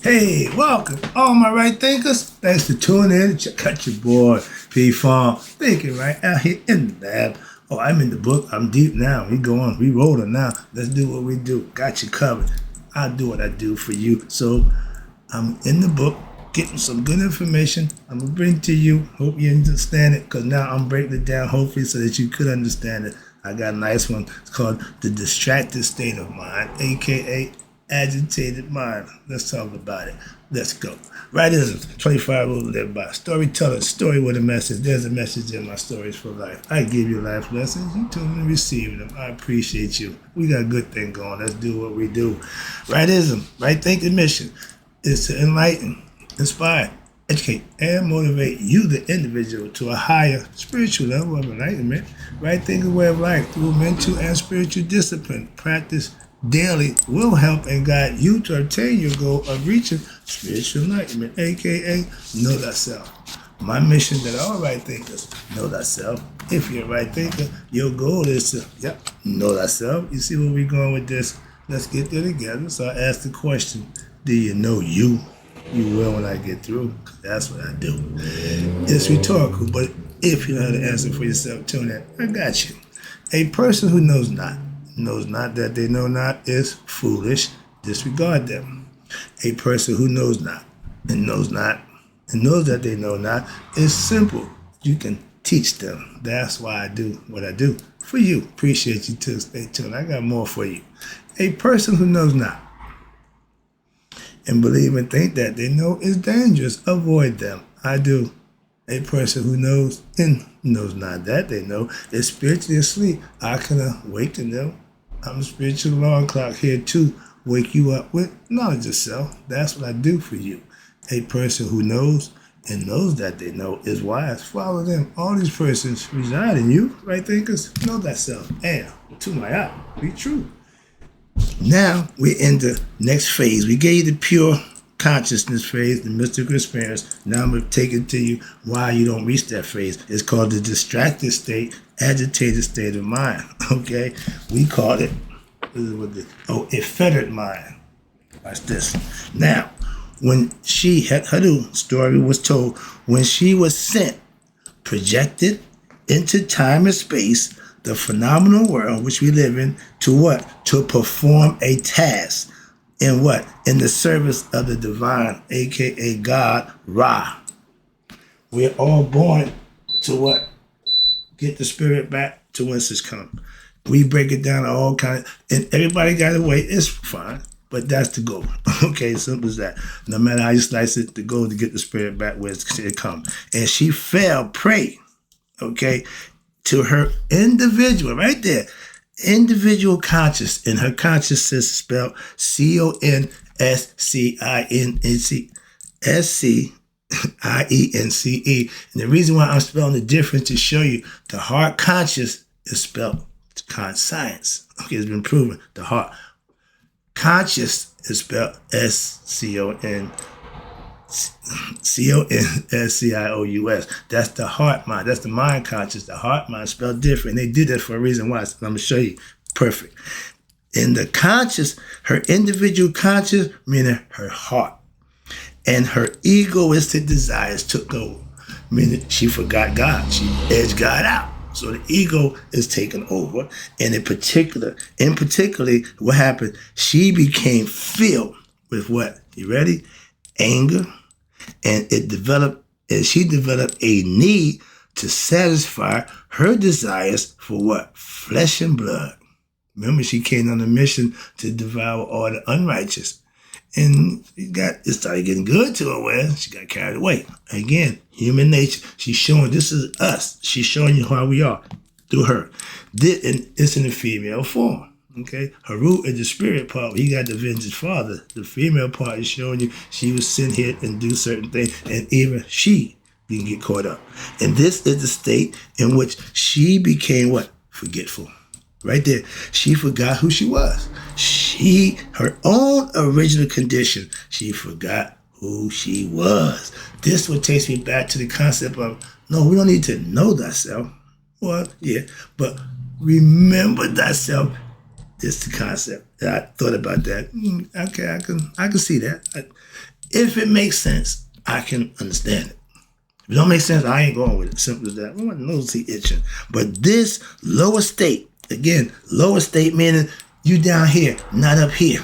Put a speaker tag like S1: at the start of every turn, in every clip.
S1: Hey, welcome, all my right thinkers. Thanks for tuning in. Check out your boy, P Farm, thinking right out here in the lab. Oh, I'm in the book. I'm deep now. We going, we rolling now. Let's do what we do. Got you covered. I'll do what I do for you. So I'm in the book, getting some good information. I'm gonna bring to you. Hope you understand it, because now I'm breaking it down, hopefully, so that you could understand it. I got a nice one. It's called The Distracted State of Mind, aka Agitated Mind. Let's talk about it. Let's go. Rightism, 25 rules to live by. Storytelling, story with a message. There's a message in my stories for life. I give you life lessons. You tune and receive them. I appreciate you. We got a good thing going. Let's do what we do. Rightism, right thinking mission is to enlighten, inspire, educate, and motivate you, the individual, to a higher spiritual level of enlightenment. Right thinking way of life through mental and spiritual discipline. Practice daily will help and guide you to obtain your goal of reaching spiritual enlightenment, aka know thyself. My mission that all right thinkers know thyself. If you're a right thinker, your goal is to know thyself. You see where we're going with this? Let's get there together. So I ask the question, do you know you? You will when I get through. That's what I do. It's rhetorical, but if you know how to answer for yourself, tune in. I got you. A person who knows not that they know not is foolish. Disregard them. A person who knows not and knows that they know not is simple. You can teach them. That's why I do what I do for you. Appreciate you too. Stay tuned. I got more for you. A person who knows not and believe and think that they know is dangerous. Avoid them. I do. A person who knows and knows not that they know is spiritually asleep. I can awaken them. I'm a spiritual alarm clock here to wake you up with knowledge of self. That's what I do for you. A person who knows and knows that they know is wise. Follow them. All these persons reside in you, right thinkers? Know thyself. And to my eye, be true. Now we're in the next phase. We gave you the pure consciousness phase, the mystical experience. Now I'm going to take it to you why you don't reach that phase. It's called the distracted state, agitated state of mind. Okay? We call it, a fettered mind. Watch this. Now, when her story was told, when she was sent, projected into time and space, the phenomenal world which we live in, to what? To perform a task. In what? In the service of the divine, aka God, Ra. We're all born to what? Get the spirit back to whence it's come. We break it down to all kinds, and everybody got a way. It's fine, but that's the goal. Okay, simple as that. No matter how you slice it, the goal to get the spirit back where it come. And she fell prey, okay, to her individual, right there, individual conscious, and her consciousness is spelled Conscience. And the reason why I'm spelling the difference to show you the heart conscious is spelled science. Okay, it's been proven. The heart conscious is spelled Conscious. That's the heart mind. That's the mind conscious. The heart mind spelled different. They did that for a reason why. So I'm going to show you. Perfect. In the conscious, her individual conscious, meaning her heart, and her egoistic desires took over, meaning she forgot God. She edged God out. So the ego is taken over. And in particular, what happened? She became filled with what? You ready? Anger. And she developed a need to satisfy her desires for what? Flesh and blood. Remember, she came on a mission to devour all the unrighteous. And it started getting good to her where she got carried away. Again, human nature. She's showing this is us. She's showing you how we are through her. It's in the female form. Okay, her root is the spirit part. He got the vengeance father. The female part is showing you she was sent here and do certain things, and even she can get caught up. And this is the state in which she became what? Forgetful. Right there. She forgot who she was. Her own original condition, she forgot who she was. This what takes me back to the concept of, no, we don't need to know thyself. Well, yeah, but remember thyself. This is the concept. I thought about that. Okay, I can see that. If it makes sense, I can understand it. If it don't make sense, I ain't going with it. Simple as that. My nose is itching. But this lower state, again, lower state meaning you down here, not up here.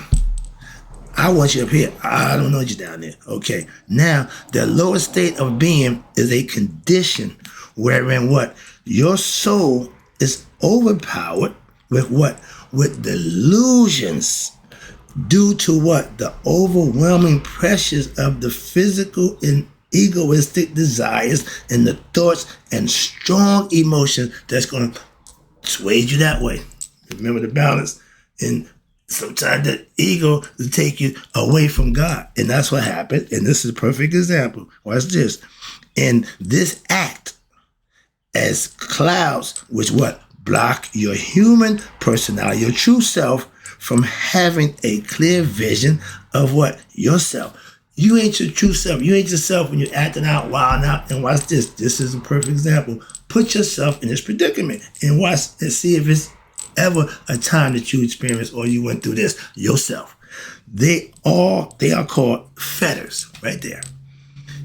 S1: I want you up here. I don't know you down there. Okay. Now, the lower state of being is a condition wherein what? Your soul is overpowered with what? With delusions due to what? The overwhelming pressures of the physical and egoistic desires and the thoughts and strong emotions that's going to sway you that way. Remember the balance. And sometimes that ego will take you away from God. And that's what happened. And this is a perfect example. Watch this. And this act as clouds which what? Block your human personality, your true self, from having a clear vision of what? Yourself. You ain't your true self. You ain't yourself when you're acting out, wilding out. And watch this. This is a perfect example. Put yourself in this predicament and watch and see if it's ever a time that you experienced or you went through this yourself. They are called fetters right there.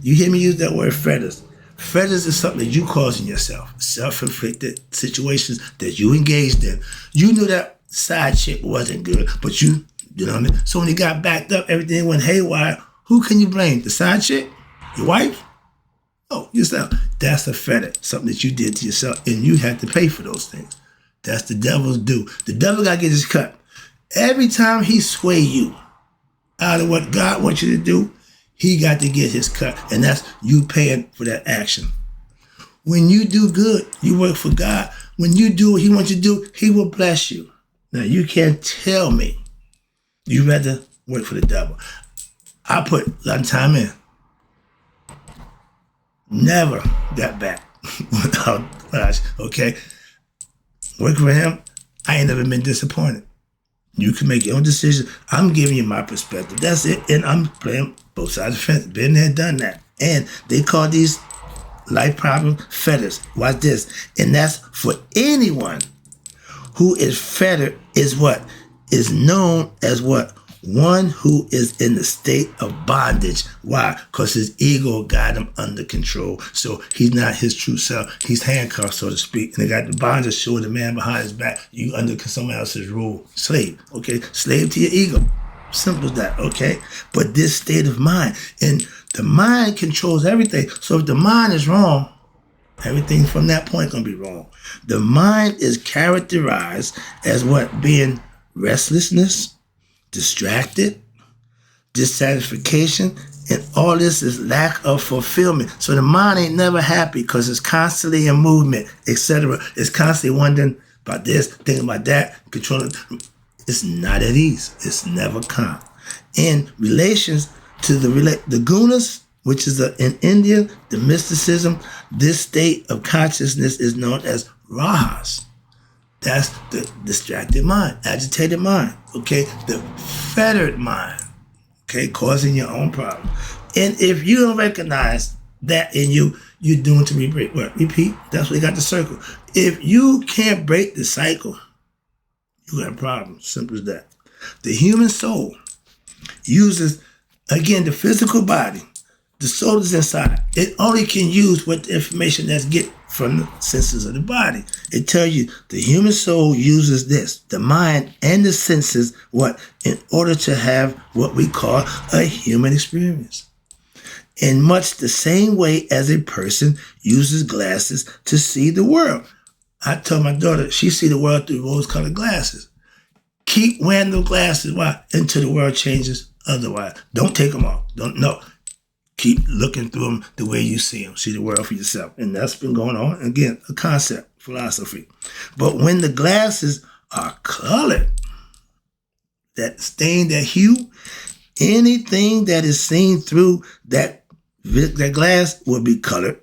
S1: You hear me use that word fetters. Fetters is something that you causing yourself. Self-inflicted situations that you engaged in. You knew that side chick wasn't good, but you know what I mean? So when you got backed up, everything went haywire. Who can you blame? The side chick? Your wife? Oh, yourself. That's a fetter, something that you did to yourself, and you had to pay for those things. That's the devil's due. The devil got to get his cut. Every time he sway you out of what God wants you to do, he got to get his cut, and that's you paying for that action. When you do good, you work for God. When you do what he wants you to do, he will bless you. Now, you can't tell me you rather work for the devil. I put a lot of time in. Never got back without flash, okay? Working for him, I ain't never been disappointed. You can make your own decision. I'm giving you my perspective. That's it. And I'm playing both sides of the fence. Been there, done that. And they call these life problems fetters. Watch this. And that's for anyone who is fettered is what? Is known as what? One who is in the state of bondage. Why? Because his ego got him under control. So he's not his true self. He's handcuffed, so to speak. And they got the bondage showing the man behind his back. You under someone else's rule. Slave. Okay? Slave to your ego. Simple as that. Okay? But this state of mind. And the mind controls everything. So if the mind is wrong, everything from that point going to be wrong. The mind is characterized as what? Being restlessness, distracted, dissatisfaction, and all this is lack of fulfillment. So the mind ain't never happy because it's constantly in movement, etc. It's constantly wondering about this, thinking about that, controlling. It's not at ease. It's never calm. In relations to the gunas, which is in India, the mysticism, this state of consciousness is known as rajas. That's the distracted mind, agitated mind, okay? The fettered mind, okay? Causing your own problem. And if you don't recognize that in you, you're doomed to repeat. What? Repeat? That's why you got the circle. If you can't break the cycle, you got a problem. Simple as that. The human soul uses, again, the physical body. The soul is inside. It only can use what the information that's get from the senses of the body. It tells you the human soul uses this, the mind and the senses, what? In order to have what we call a human experience. In much the same way as a person uses glasses to see the world. I tell my daughter, she see the world through rose-colored glasses. Keep wearing those glasses. Why? Until the world changes. Otherwise, don't take them off. No. Keep looking through them the way you see them. See the world for yourself. And that's been going on. Again, a concept, philosophy. But when the glasses are colored, that stain, that hue, anything that is seen through that glass will be colored.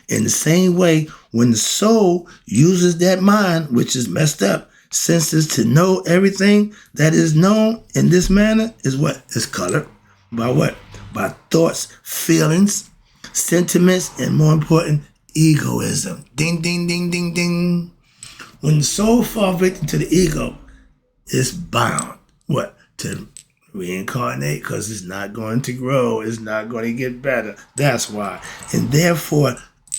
S1: In the same way, when the soul uses that mind, which is messed up, senses to know everything that is known in this manner is what? Is colored. By what? By thoughts, feelings, sentiments, and more important, egoism. Ding, ding, ding, ding, ding. When the soul falls victim to the ego, it's bound. what? To reincarnate, because it's not going to grow. It's not going to get better. That's why. And therefore,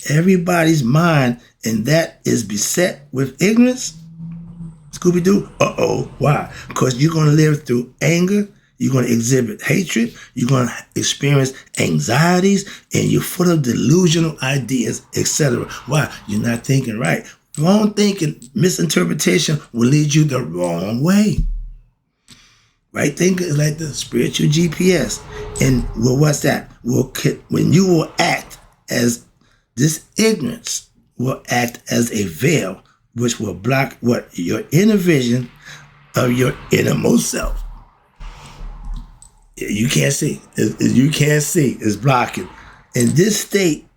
S1: everybody's mind, and that is beset with ignorance. Scooby-Doo, why? Because you're going to live through anger. You're going to exhibit hatred. You're going to experience anxieties, and you're full of delusional ideas, etc. Why? You're not thinking right. Wrong thinking, misinterpretation will lead you the wrong way. Right thinking is like the spiritual GPS. And well, what's that? Well, when you will act as this ignorance will act as a veil, which will block what? Your inner vision of your innermost self. You can't see. You can't see. It's blocking. And this state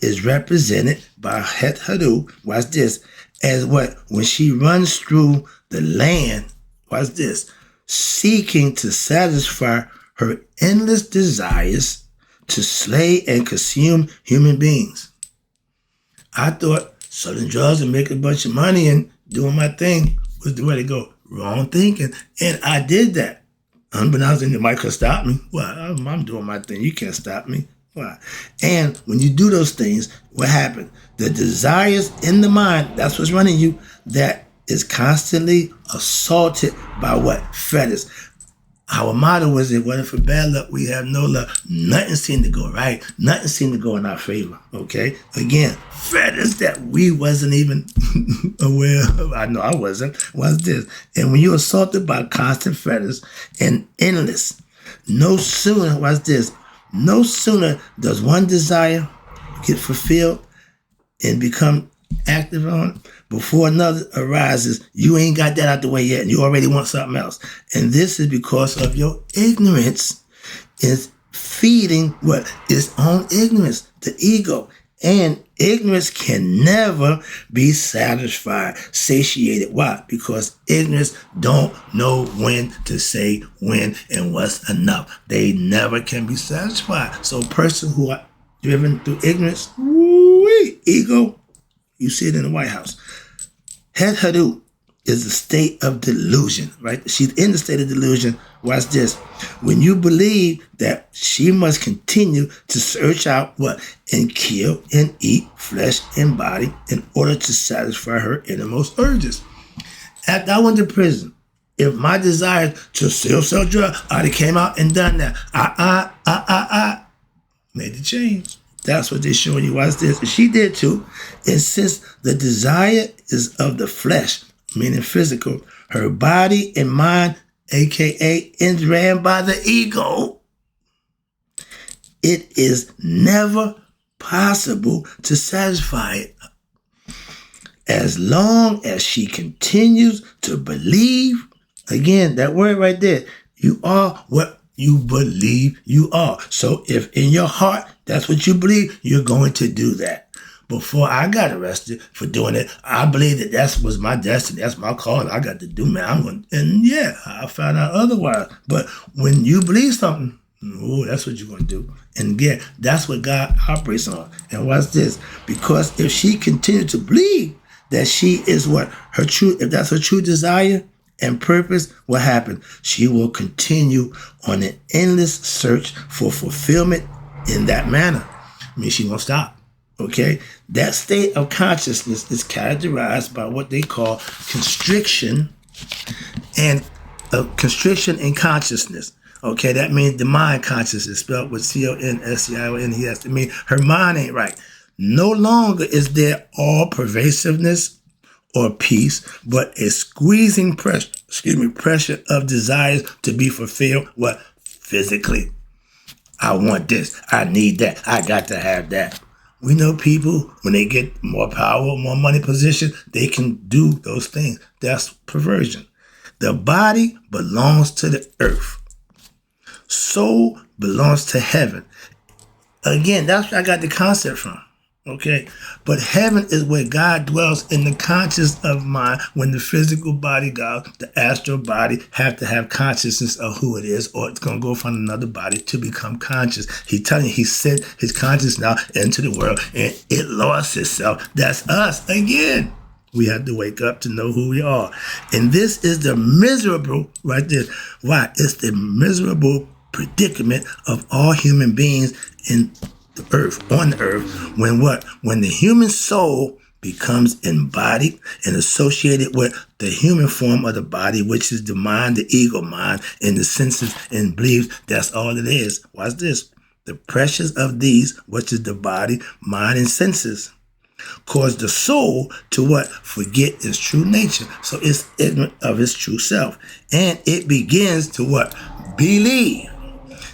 S1: is represented by Het Hadu, watch this, as what? When she runs through the land, watch this, seeking to satisfy her endless desires to slay and consume human beings. I thought selling drugs and making a bunch of money and doing my thing was the way to go. Wrong thinking. And I did that. Unbeknownst, nobody could stop me. Well, I'm doing my thing. You can't stop me. Why? And when you do those things, what happened? The desires in the mind, that's what's running you, that is constantly assaulted by what? Fetters. Our motto was that what if for bad luck we have no luck? Nothing seemed to go right. Nothing seemed to go in our favor. Okay? Again, fetters that we wasn't even aware of. I know I wasn't. What's this? And when you're assaulted by constant fetters and endless, no sooner, what's this? No sooner does one desire get fulfilled and become active on before another arises, you ain't got that out the way yet, and you already want something else. And this is because of your ignorance is feeding what? Its own ignorance, the ego. And ignorance can never be satisfied, satiated. Why? Because ignorance don't know when to say when and what's enough. They never can be satisfied. So a person who are driven through ignorance, ego, you see it in the White House. Het Hadu is a state of delusion, right? She's in the state of delusion. Watch this. When you believe that she must continue to search out what? And kill and eat flesh and body in order to satisfy her innermost urges. After I went to prison, if my desire to sell drugs, I'd have came out and done that. Made the change. That's what they're showing you. Watch this. She did too. And since the desire is of the flesh, meaning physical, her body and mind, aka is ran by the ego, it is never possible to satisfy it. As long as she continues to believe, again, that word right there, you are what you believe you are. So if in your heart, that's what you believe, you're going to do that. Before I got arrested for doing it, I believed that was my destiny. That's my call. I got to do, man. And yeah, I found out otherwise. But when you believe something, that's what you're going to do. And again, that's what God operates on. And watch this. Because if she continued to believe that she is what? Her true, if that's her true desire and purpose, what happened? She will continue on an endless search for fulfillment in that manner. I mean, she won't stop. Okay? That state of consciousness is characterized by what they call constriction and constriction in consciousness. Okay? That means the mind consciousness, spelled with C-O-N-S-C-I-O-N-E-S. I mean, her mind ain't right. No longer is there all pervasiveness or peace, but a squeezing pressure of desires to be fulfilled, what? Physically. I want this. I need that. I got to have that. We know people, when they get more power, more money, position, they can do those things. That's perversion. The body belongs to the earth. Soul belongs to heaven. Again, that's where I got the concept from. Okay, but heaven is where God dwells in the conscious of mind. When the physical body, God, the astral body, have to have consciousness of who it is, or it's going to go find another body to become conscious. He's telling you, he sent his conscious now into the world, and it lost itself. That's us again. We have to wake up to know who we are. And this is the miserable, right there. Why? It's the miserable predicament of all human beings in the earth, on the earth, when what? When the human soul becomes embodied and associated with the human form of the body, which is the mind, the ego mind, and the senses and beliefs. That's all it is. Watch this. The pressures of these, which is the body, mind, and senses, cause the soul to what? Forget its true nature. So it's ignorant of its true self. And it begins to what? Believe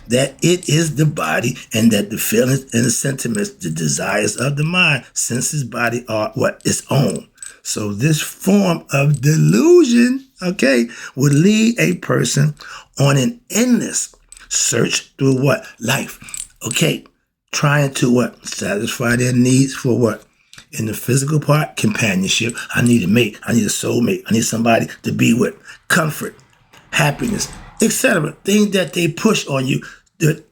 S1: that it is the body and that the feelings and the sentiments, the desires of the mind, senses, body are what? Its own. So this form of delusion, okay, would lead a person on an endless search through what? Life. Okay, trying to what? Satisfy their needs for what? In the physical part, companionship. I need a mate. I need a soulmate. I need somebody to be with. Comfort, happiness, etc. Things that they push on you that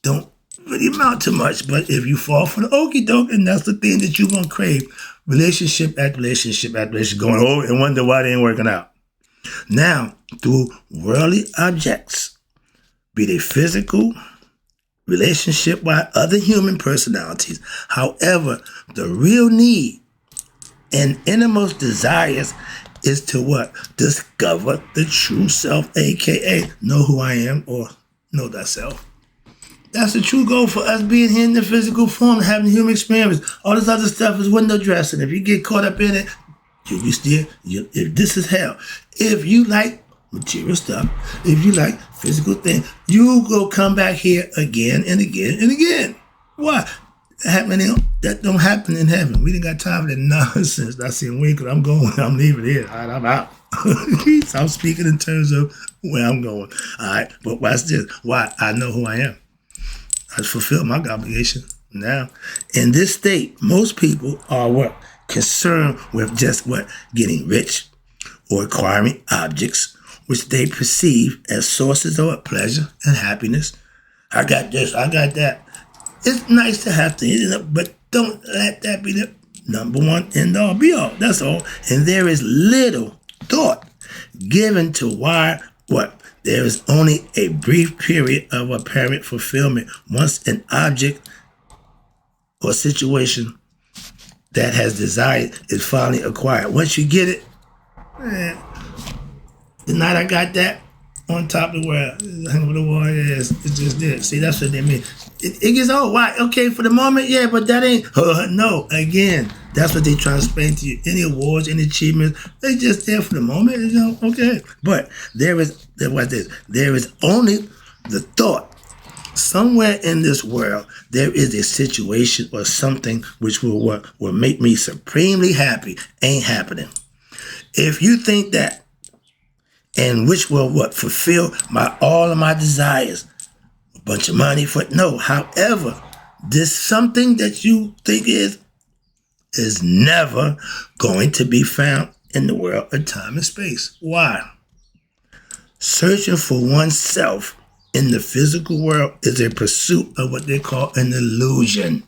S1: don't really amount to much. But if you fall for the okie doke, and that's the thing that you're going to crave, relationship after relationship after relationship, going over and wonder why they ain't working out. Now, through worldly objects, be they physical, relationship by other human personalities. However, the real need and innermost desires is to what? Discover the true self, aka know who I am or know thyself. That's the true goal for us being here in the physical form, having human experience. All this other stuff is window dressing. If you get caught up in it, if this is hell. If you like material stuff, if you like physical things, you go come back here again and again and again. Why? That don't happen in heaven. We didn't got time for that nonsense. I see Winkle. I'm going. I'm leaving here. All right, I'm out. So I'm speaking in terms of where I'm going. All right, but watch this. Why? I know who I am. I fulfill my obligation. Now, in this state, most people are what? Concerned with just what? Getting rich or acquiring objects which they perceive as sources of pleasure and happiness. I got this, I got that. It's nice to have things, but don't let that be the number one end all be all. That's all. And there is little thought given to why what? There is only a brief period of apparent fulfillment once an object or situation that has desired is finally acquired. Once you get it, the night I got that on top of the world, hang over the wall, it's just there. See, that's what they mean. It gets old. Why? Okay, for the moment, yeah, but that ain't. No, again, that's what they try to explain to you. Any awards, any achievements, they just there for the moment. Okay. But there is only the thought. Somewhere in this world, there is a situation or something which will make me supremely happy. Ain't happening. If you think that, and which will fulfill all of my desires, a bunch of money for no. However, this something that you think is never going to be found in the world of time and space. Why? Searching for oneself in the physical world is a pursuit of what they call an illusion.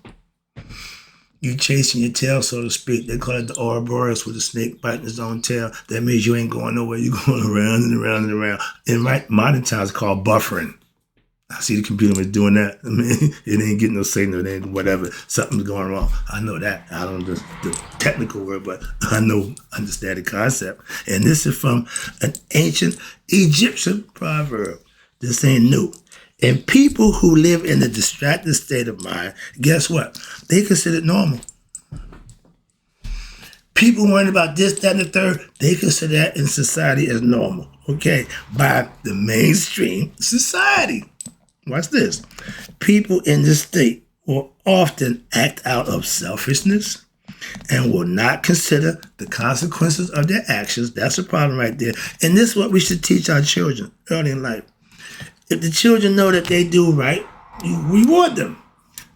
S1: You chasing your tail, so to speak. They call it the Ouroboros with the snake biting his own tail. That means you ain't going nowhere. You're going around and around and around. In modern times, it's called buffering. I see the computer was doing that. I mean, it ain't getting no signal. It ain't whatever. Something's going wrong. I know that. I don't know the technical word, but I understand the concept. And this is from an ancient Egyptian proverb. This ain't new. And people who live in a distracted state of mind, guess what? They consider it normal. People worrying about this, that, and the third, they consider that in society as normal. Okay, by the mainstream society. Watch this. People in this state will often act out of selfishness and will not consider the consequences of their actions. That's a problem right there. And this is what we should teach our children early in life. If the children know that they do right, you reward them.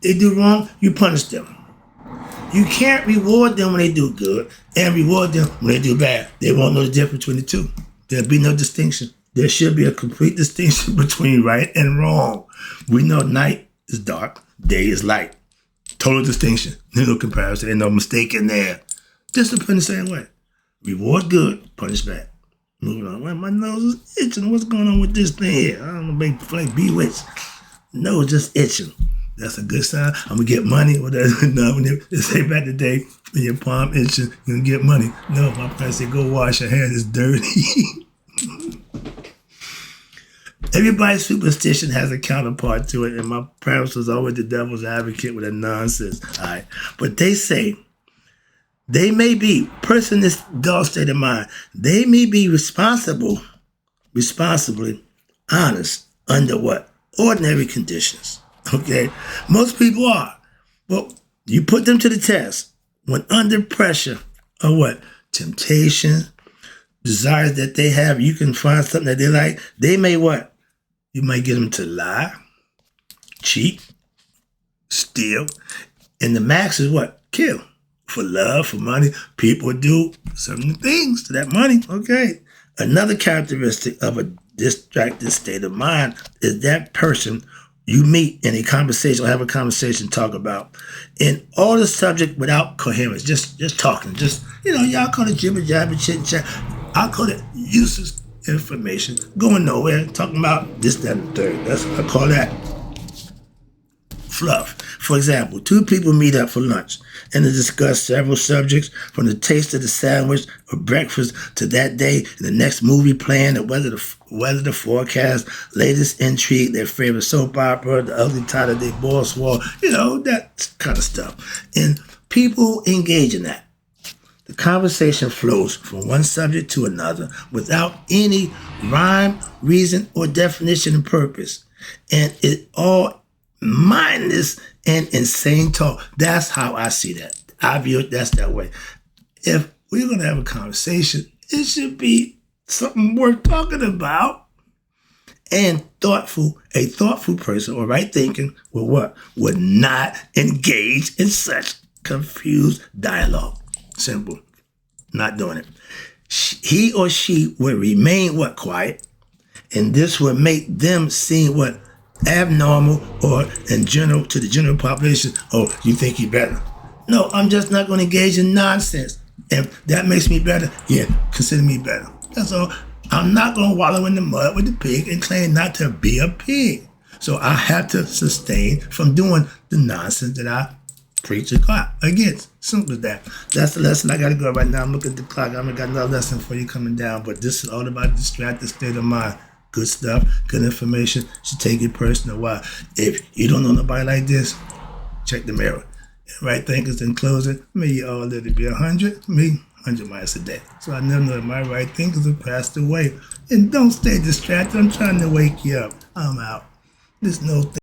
S1: They do wrong, you punish them. You can't reward them when they do good and reward them when they do bad. They won't know the difference between the two. There'll be no distinction. There should be a complete distinction between right and wrong. We know night is dark, day is light. Total distinction. There's no comparison. There's no mistake in there. Discipline the same way. Reward good, punish bad. Moving on. Well, my nose is itching. What's going on with this thing here? I don't know, like bewitched. No, just itching. That's a good sign. I'm gonna get money. Whatever. No, when they say back today, when your palm itching, you're gonna get money. No, my parents say go wash your hands. It's dirty. Everybody's superstition has a counterpart to it, and my parents was always the devil's advocate with that nonsense. All right, but they say they may be person in this dull state of mind. They may be responsibly honest under what? Ordinary conditions. Okay, most people are. But you put them to the test when under pressure of what? Temptation, desires that they have. You can find something that they like. They may what? You might get them to lie, cheat, steal. And the max is what? Kill. For love, for money. People do certain things to that money. Okay. Another characteristic of a distracted state of mind is that person you meet in a conversation or have a conversation, talk about, in all the subject without coherence, just talking, y'all call it jibber jabber, chit chat. I call it useless information, going nowhere, talking about this, that, and the third. That's what I call that fluff. For example, two people meet up for lunch and to discuss several subjects, from the taste of the sandwich or breakfast to that day, and the next movie plan, and weather the forecast, latest intrigue, their favorite soap opera, the ugly title they boss wore, that kind of stuff. And people engage in that. The conversation flows from one subject to another without any rhyme, reason, or definition and purpose. And it all mindless and insane talk. That's how I see that. I view it that's that way. If we're going to have a conversation, it should be something worth talking about. And a thoughtful person or right thinking would not engage in such confused dialogue. Simple. Not doing it. He or she would remain quiet. And this would make them seem abnormal, or in general, to the general population, oh, you think you're better. No, I'm just not going to engage in nonsense. If that makes me better, yeah, consider me better. That's all. I'm not going to wallow in the mud with the pig and claim not to be a pig. So I have to sustain from doing the nonsense that I preach against. Simple as that. That's the lesson. I got to go right now. I'm looking at the clock. I got another lesson for you coming down, but this is all about distracted state of mind. Good stuff, good information. You should take it personal. Why? If you don't know nobody like this, check the mirror. Right thinkers in closing, may you all live to be 100, me 100 miles a day. So I never know that my right thinkers have passed away. And don't stay distracted. I'm trying to wake you up. I'm out. There's no thing.